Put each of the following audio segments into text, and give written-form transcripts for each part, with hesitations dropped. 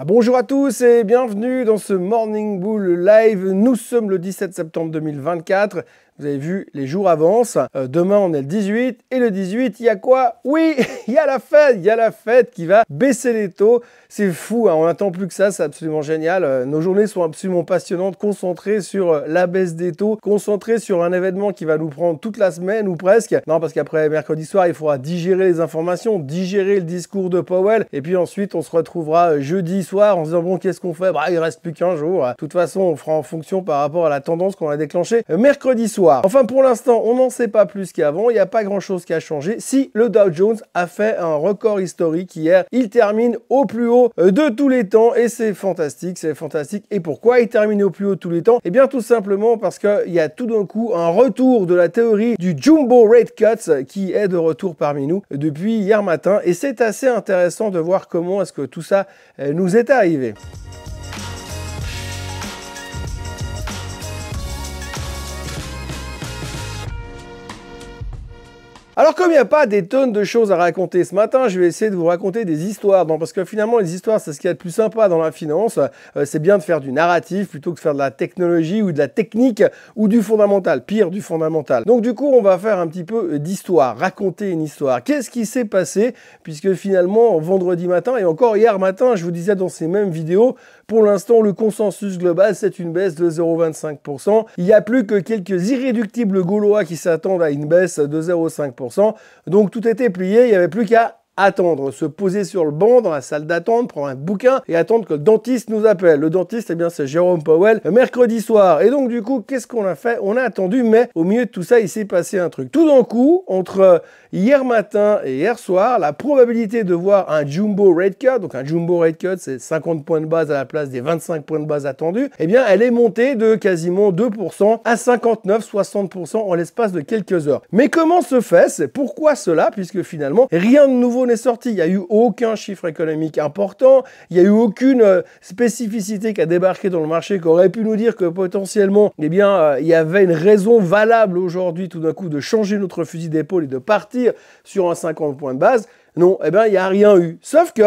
Bonjour à tous et bienvenue dans ce Morning Bull Live. Nous sommes le 17 septembre 2024. Vous avez vu, les jours avancent. Demain, on est le 18. Et le 18, il y a quoi? Oui, il y a la Fed. Il y a la Fed qui va baisser les taux. C'est fou, hein, on n'attend plus que ça. C'est absolument génial. Nos journées sont absolument passionnantes, concentrées sur la baisse des taux, concentrées sur un événement qui va nous prendre toute la semaine ou presque. Non, parce qu'après mercredi soir, il faudra digérer les informations, digérer le discours de Powell. Et puis ensuite, on se retrouvera jeudi soir en se disant, bon, qu'est-ce qu'on fait? Il reste plus qu'un jour. De toute façon, on fera en fonction par rapport à la tendance qu'on a déclenchée mercredi soir. Enfin, pour l'instant, on n'en sait pas plus qu'avant. Il n'y a pas grand-chose qui a changé. Si le Dow Jones a fait un record historique hier, il termine au plus haut de tous les temps et c'est fantastique, c'est fantastique. Et pourquoi il termine au plus haut de tous les temps? Eh bien, tout simplement parce qu'il y a tout d'un coup un retour de la théorie du Jumbo Rate Cuts qui est de retour parmi nous depuis hier matin. Et c'est assez intéressant de voir comment est-ce que tout ça nous est arrivé. Alors comme il n'y a pas des tonnes de choses à raconter ce matin, je vais essayer de vous raconter des histoires. Non, parce que finalement, les histoires, c'est ce qu'il y a de plus sympa dans la finance. C'est bien de faire du narratif plutôt que de faire de la technologie ou de la technique ou du fondamental. Pire, du fondamental. Donc du coup, on va faire un petit peu d'histoire, raconter une histoire. Qu'est-ce qui s'est passé? Puisque finalement, vendredi matin et encore hier matin, je vous disais dans ces mêmes vidéos, pour l'instant, le consensus global, c'est une baisse de 0,25%. Il n'y a plus que quelques irréductibles gaulois qui s'attendent à une baisse de 0,5%. Donc tout était plié, il n'y avait plus qu'à attendre, se poser sur le banc dans la salle d'attente, prendre un bouquin et attendre que le dentiste nous appelle. Le dentiste, eh bien, c'est Jérôme Powell, mercredi soir. Et donc, du coup, qu'est-ce qu'on a fait? On a attendu, mais au milieu de tout ça, il s'est passé un truc. Tout d'un coup, entre hier matin et hier soir, la probabilité de voir un Jumbo Rate Cut, donc un Jumbo Rate Cut, c'est 50 points de base à la place des 25 points de base attendus, eh bien, elle est montée de quasiment 2% à 59-60% en l'espace de quelques heures. Mais comment se fait? C'est pourquoi cela? Puisque finalement, rien de nouveau n'est sorti. Il n'y a eu aucun chiffre économique important. Il n'y a eu aucune spécificité qui a débarqué dans le marché qui aurait pu nous dire que potentiellement, eh bien, il y avait une raison valable aujourd'hui tout d'un coup de changer notre fusil d'épaule et de partir sur un 50 points de base. Non, eh bien, il n'y a rien eu. Sauf que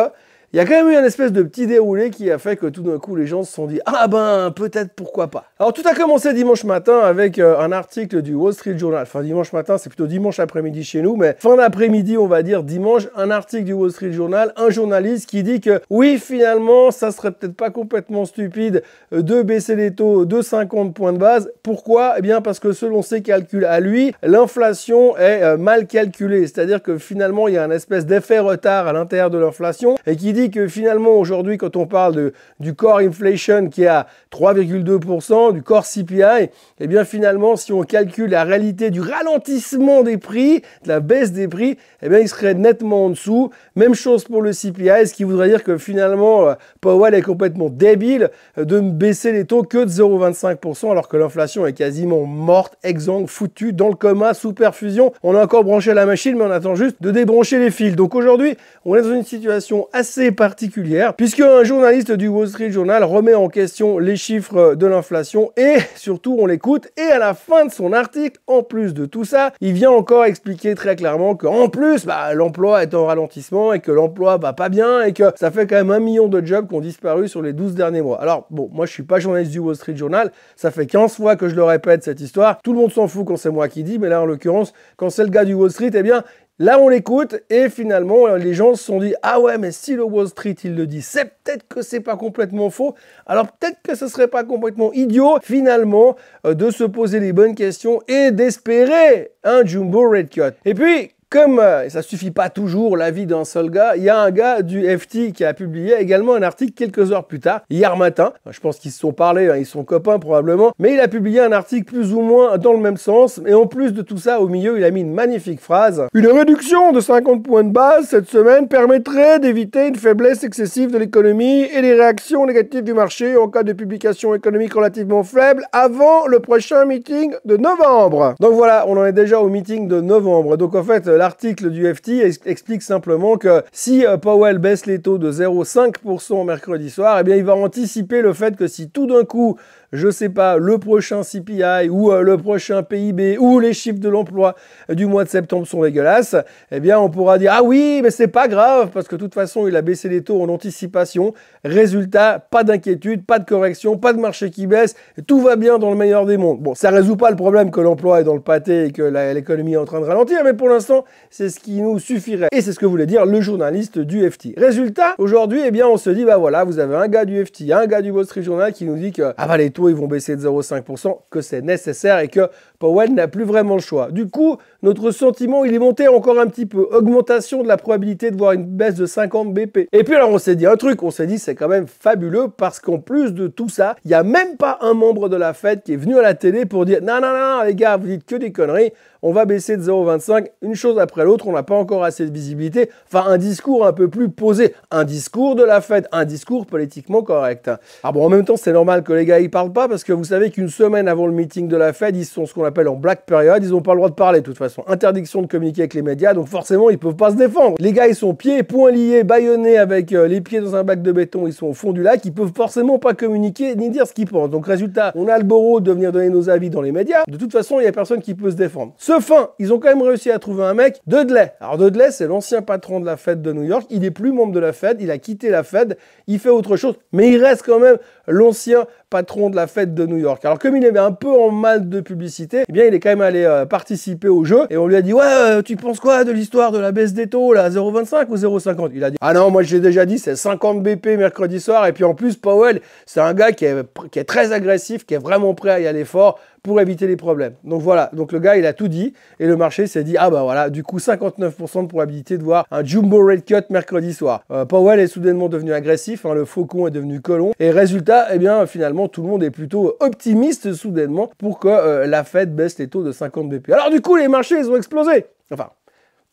il y a quand même eu une espèce de petit déroulé qui a fait que tout d'un coup, les gens se sont dit « Ah ben, peut-être, pourquoi pas ». Alors, tout a commencé dimanche matin avec un article du Wall Street Journal. Enfin, dimanche matin, c'est plutôt dimanche après-midi chez nous, mais fin d'après-midi, on va dire dimanche, un article du Wall Street Journal, un journaliste qui dit que oui, finalement, ça serait peut-être pas complètement stupide de baisser les taux de 50 points de base. Pourquoi? Eh bien, parce que selon ses calculs à lui, l'inflation est mal calculée. C'est-à-dire que finalement, il y a un espèce d'effet retard à l'intérieur de l'inflation et qui dit que finalement aujourd'hui quand on parle du core inflation qui est à 3,2%, du core CPI, eh bien finalement si on calcule la réalité du ralentissement des prix, de la baisse des prix, eh bien il serait nettement en dessous. Même chose pour le CPI, ce qui voudrait dire que finalement Powell est complètement débile de baisser les taux que de 0,25% alors que l'inflation est quasiment morte, exsangue, foutue, dans le coma, sous perfusion. On a encore branché la machine mais on attend juste de débrancher les fils. Donc aujourd'hui on est dans une situation assez particulière puisque un journaliste du Wall Street Journal remet en question les chiffres de l'inflation et surtout on l'écoute et à la fin de son article, en plus de tout ça, il vient encore expliquer très clairement qu'en plus l'emploi est en ralentissement et que l'emploi va pas bien et que ça fait quand même 1 million de jobs qui ont disparu sur les 12 derniers mois. Alors bon, moi je suis pas journaliste du Wall Street Journal, ça fait 15 fois que je le répète cette histoire, tout le monde s'en fout quand c'est moi qui dis, mais là en l'occurrence quand c'est le gars du Wall Street, eh bien là, on l'écoute et finalement, les gens se sont dit « Ah ouais, mais si le Wall Street, il le dit, c'est peut-être que c'est pas complètement faux. Alors peut-être que ce serait pas complètement idiot, finalement, de se poser les bonnes questions et d'espérer un Jumbo Rate Cut. » Et puis, comme ça suffit pas toujours l'avis d'un seul gars, il y a un gars du FT qui a publié également un article quelques heures plus tard, hier matin. Je pense qu'ils se sont parlé, ils sont copains probablement, mais il a publié un article plus ou moins dans le même sens. Et en plus de tout ça, au milieu, il a mis une magnifique phrase. Une réduction de 50 points de base cette semaine permettrait d'éviter une faiblesse excessive de l'économie et les réactions négatives du marché en cas de publication économique relativement faible avant le prochain meeting de novembre. Donc voilà, on en est déjà au meeting de novembre. Donc en fait, l'article du FT explique simplement que si Powell baisse les taux de 0,5% mercredi soir, eh bien il va anticiper le fait que si tout d'un coup, je sais pas, le prochain CPI ou le prochain PIB ou les chiffres de l'emploi du mois de septembre sont dégueulasses, eh bien on pourra dire ah oui, mais c'est pas grave parce que de toute façon il a baissé les taux en anticipation. Résultat, pas d'inquiétude, pas de correction, pas de marché qui baisse, tout va bien dans le meilleur des mondes. Bon, ça résout pas le problème que l'emploi est dans le pâté et que l'économie est en train de ralentir, mais pour l'instant, c'est ce qui nous suffirait. Et c'est ce que voulait dire le journaliste du FT. Résultat, aujourd'hui, eh bien on se dit bah voilà, vous avez un gars du FT, un gars du Wall Street Journal qui nous dit que ah bah les taux ils vont baisser de 0,5%, que c'est nécessaire et que Powell n'a plus vraiment le choix. Du coup, notre sentiment, il est monté encore un petit peu. Augmentation de la probabilité de voir une baisse de 50 BP. Et puis alors, on s'est dit un truc, on s'est dit c'est quand même fabuleux parce qu'en plus de tout ça, il n'y a même pas un membre de la Fed qui est venu à la télé pour dire non, non, non, les gars, vous dites que des conneries, on va baisser de 0,25, une chose après l'autre, on n'a pas encore assez de visibilité. Enfin, un discours un peu plus posé, un discours de la Fed, un discours politiquement correct. Ah bon, en même temps, c'est normal que les gars, ils parlent pas parce que vous savez qu'une semaine avant le meeting de la Fed, ils sont ce qu'on appelle en black period, ils n'ont pas le droit de parler de toute façon. Interdiction de communiquer avec les médias, donc forcément, ils peuvent pas se défendre. Les gars, ils sont pieds et poings liés, bâillonnés avec les pieds dans un bac de béton, ils sont au fond du lac, ils peuvent forcément pas communiquer ni dire ce qu'ils pensent. Donc résultat, on a le bourreau de venir donner nos avis dans les médias. De toute façon, il y a personne qui peut se défendre. Ce fin, ils ont quand même réussi à trouver un mec, Dudley. Alors Dudley, c'est l'ancien patron de la Fed de New York. Il n'est plus membre de la Fed, il a quitté la Fed, il fait autre chose, mais il reste quand même l'ancien patron de la Fed de New York. Alors comme il avait un peu en mal de publicité, eh bien il est quand même allé participer au jeu et on lui a dit ouais, tu penses quoi de l'histoire de la baisse des taux là, 0,25 ou 0,50? Il a dit ah non, moi j'ai déjà dit c'est 50 BP mercredi soir et puis en plus Powell, c'est un gars qui est très agressif, qui est vraiment prêt à y aller fort pour éviter les problèmes. Donc voilà, donc le gars il a tout dit et le marché s'est dit ah bah voilà, du coup 59% de probabilité de voir un jumbo rate cut mercredi soir. Powell est soudainement devenu agressif, hein, le faucon est devenu colon et résultat, eh bien finalement tout le monde est plutôt optimiste soudainement pour que la Fed baisse les taux de 50 BP. Alors du coup les marchés ils ont explosé. Enfin,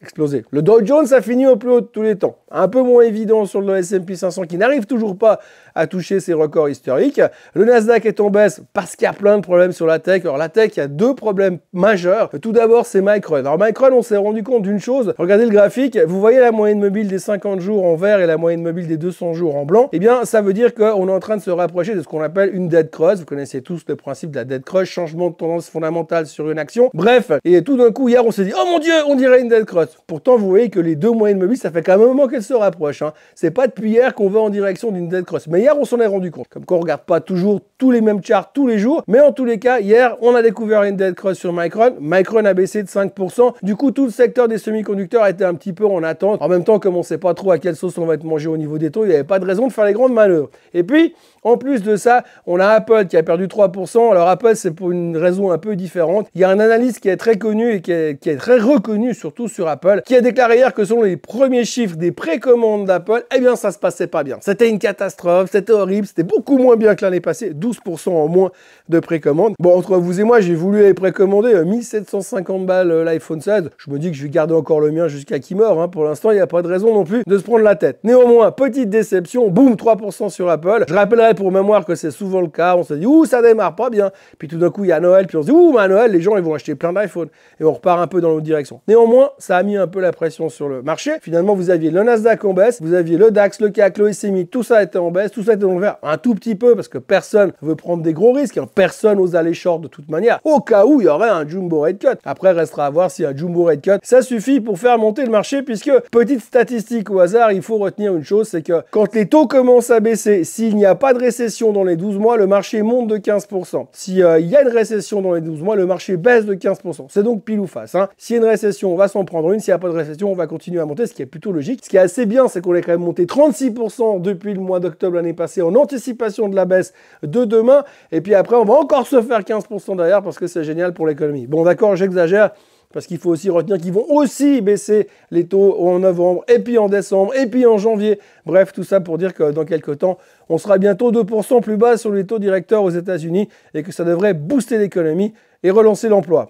explosé. Le Dow Jones a fini au plus haut de tous les temps. Un peu moins évident sur le S&P 500 qui n'arrive toujours pas à toucher ses records historiques. Le Nasdaq est en baisse parce qu'il y a plein de problèmes sur la tech. Alors la tech, il y a deux problèmes majeurs. Tout d'abord, c'est Micron. Alors Micron, on s'est rendu compte d'une chose. Regardez le graphique. Vous voyez la moyenne mobile des 50 jours en vert et la moyenne mobile des 200 jours en blanc. Eh bien, ça veut dire qu'on est en train de se rapprocher de ce qu'on appelle une dead cross. Vous connaissez tous le principe de la dead cross, changement de tendance fondamentale sur une action. Bref, et tout d'un coup, hier, on s'est dit, oh mon Dieu, on dirait une dead cross. Pourtant, vous voyez que les deux moyennes mobiles, ça fait quand même un moment qu'elles se rapprochent. Hein. C'est pas depuis hier qu'on va en direction d'une dead cross. Mais hier, on s'en est rendu compte. Comme quoi, on regarde pas toujours tous les mêmes charts tous les jours. Mais en tous les cas, hier, on a découvert une dead cross sur Micron. Micron a baissé de 5%. Du coup, tout le secteur des semi-conducteurs était un petit peu en attente. En même temps, comme on sait pas trop à quelle sauce on va être mangé au niveau des taux, il n'y avait pas de raison de faire les grandes manœuvres. Et puis, en plus de ça, on a Apple qui a perdu 3%. Alors Apple, c'est pour une raison un peu différente. Il y a un analyste qui est très connu et qui est très reconnu, surtout sur Apple, qui a déclaré hier que selon les premiers chiffres des précommandes d'Apple, eh bien ça se passait pas bien. C'était une catastrophe, c'était horrible, c'était beaucoup moins bien que l'année passée, 12% en moins de précommandes. Bon, entre vous et moi, j'ai voulu les précommander 1750 balles l'iPhone 16. Je me dis que je vais garder encore le mien jusqu'à qu'il meure. Hein. Pour l'instant, il n'y a pas de raison non plus de se prendre la tête. Néanmoins, petite déception, boum, 3% sur Apple. Je rappellerai pour mémoire que c'est souvent le cas. On se dit, ouh, ça démarre pas bien. Puis tout d'un coup, il y a Noël, puis on se dit, ouh, mais à Noël, les gens, ils vont acheter plein d'iPhone. Et on repart un peu dans l'autre direction. Néanmoins, ça a mis un peu la pression sur le marché. Finalement, vous aviez le Nasdaq en baisse, vous aviez le DAX, le CAC, le SMI, tout ça était en baisse, tout ça était dans le vert. Un tout petit peu, parce que personne veut prendre des gros risques, hein. Personne n'ose aller short de toute manière. Au cas où, il y aurait un jumbo rate cut. Après, restera à voir si un jumbo rate cut, ça suffit pour faire monter le marché, puisque, petite statistique au hasard, il faut retenir une chose, c'est que quand les taux commencent à baisser, s'il n'y a pas de récession dans les 12 mois, le marché monte de 15%. S'il y a une récession dans les 12 mois, le marché baisse de 15%. C'est donc pile ou face. Hein. S'il y a une récession, on va s'en prendre une. S'il n'y a pas de récession, on va continuer à monter, ce qui est plutôt logique. Ce qui est assez bien, c'est qu'on est quand même monté 36% depuis le mois d'octobre l'année passée en anticipation de la baisse de demain. Et puis après, on va encore se faire 15% derrière parce que c'est génial pour l'économie. Bon, d'accord, j'exagère. Parce qu'il faut aussi retenir qu'ils vont aussi baisser les taux en novembre, et puis en décembre, et puis en janvier. Bref, tout ça pour dire que dans quelques temps, on sera bientôt 2% plus bas sur les taux directeurs aux États-Unis et que ça devrait booster l'économie et relancer l'emploi.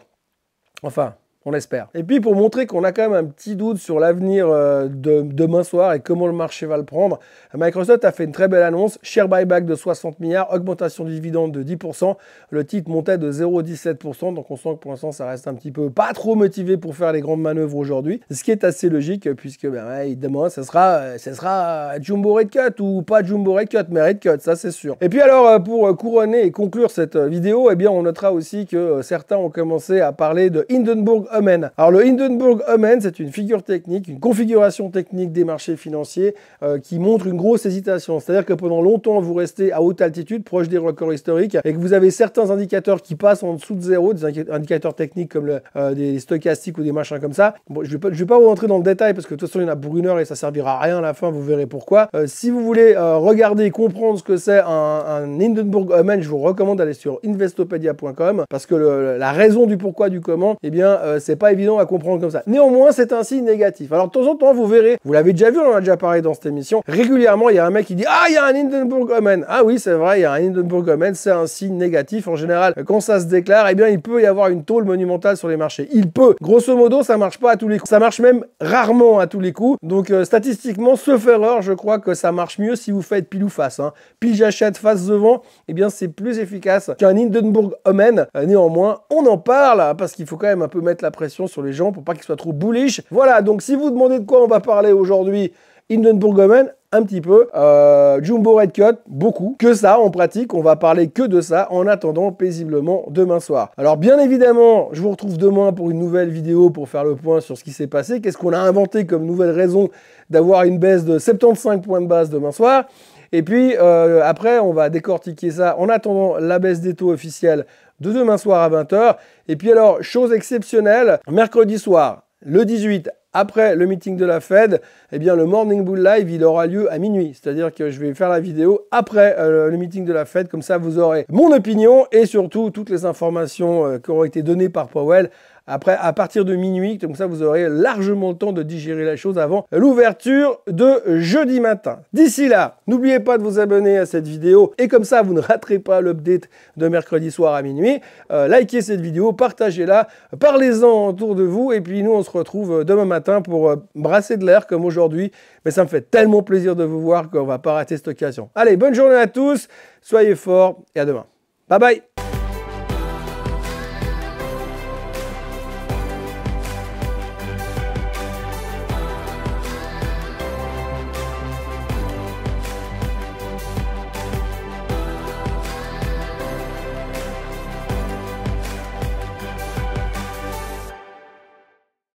Enfin, On espère. Et puis pour montrer qu'on a quand même un petit doute sur l'avenir de demain soir et comment le marché va le prendre, Microsoft a fait une très belle annonce, share buyback de 60 milliards, augmentation du dividende de 10%, le titre montait de 0,17%, donc on sent que pour l'instant ça reste un petit peu pas trop motivé pour faire les grandes manœuvres aujourd'hui, ce qui est assez logique puisque demain ce sera Jumbo Rate Cut ou pas Jumbo Rate Cut, mais Rate Cut, ça c'est sûr. Et puis alors pour couronner et conclure cette vidéo, eh bien on notera aussi que certains ont commencé à parler de Hindenburg Omen. Alors le Hindenburg Omen, c'est une figure technique, une configuration technique des marchés financiers qui montre une grosse hésitation. C'est-à-dire que pendant longtemps, vous restez à haute altitude, proche des records historiques, et que vous avez certains indicateurs qui passent en dessous de zéro, des indicateurs techniques comme des stochastiques ou des machins comme ça. Bon, je vais pas vous rentrer dans le détail parce que de toute façon, il y en a pour une heure et ça servira à rien à la fin, vous verrez pourquoi. Si vous voulez regarder et comprendre ce que c'est un Hindenburg Omen, je vous recommande d'aller sur investopedia.com parce que la raison du pourquoi du comment, eh bien, c'est pas évident à comprendre comme ça. Néanmoins, c'est un signe négatif. Alors, de temps en temps, vous verrez, vous l'avez déjà vu, on en a déjà parlé dans cette émission, régulièrement, il y a un mec qui dit « Ah, il y a un Hindenburg Omen !» Ah oui, c'est vrai, il y a un Hindenburg Omen, c'est un signe négatif. En général, quand ça se déclare, eh bien, il peut y avoir une tôle monumentale sur les marchés. Il peut. Grosso modo, ça marche pas à tous les coups. Ça marche même rarement à tous les coups. Donc, statistiquement, sauf erreur, je crois que ça marche mieux si vous faites pile ou face. Pile j'achète, face devant, eh bien, c'est plus efficace qu'un Hindenburg Omen. Néanmoins, on en parle parce qu'il faut quand même un peu mettre la pression sur les gens pour pas qu'ils soient trop bullish. Voilà, donc si vous demandez de quoi on va parler aujourd'hui, Hindenburg Omen, un petit peu, Jumbo Rate Cut, beaucoup, que ça en pratique, on va parler que de ça en attendant paisiblement demain soir. Alors bien évidemment, je vous retrouve demain pour une nouvelle vidéo pour faire le point sur ce qui s'est passé, qu'est-ce qu'on a inventé comme nouvelle raison d'avoir une baisse de 75 points de base demain soir. Et puis après, on va décortiquer ça en attendant la baisse des taux officiels de demain soir à 20h. Et puis alors, chose exceptionnelle, mercredi soir, le 18, après le meeting de la Fed, eh bien le Morning Bull Live, il aura lieu à minuit. C'est-à-dire que je vais faire la vidéo après le meeting de la Fed. Comme ça, vous aurez mon opinion et surtout toutes les informations qui auront été données par Powell. Après, à partir de minuit, comme ça, vous aurez largement le temps de digérer la chose avant l'ouverture de jeudi matin. D'ici là, n'oubliez pas de vous abonner à cette vidéo et comme ça, vous ne raterez pas l'update de mercredi soir à minuit. Likez cette vidéo, partagez-la, parlez-en autour de vous et puis nous, on se retrouve demain matin pour brasser de l'air comme aujourd'hui. Mais ça me fait tellement plaisir de vous voir qu'on ne va pas rater cette occasion. Allez, bonne journée à tous, soyez forts et à demain. Bye bye!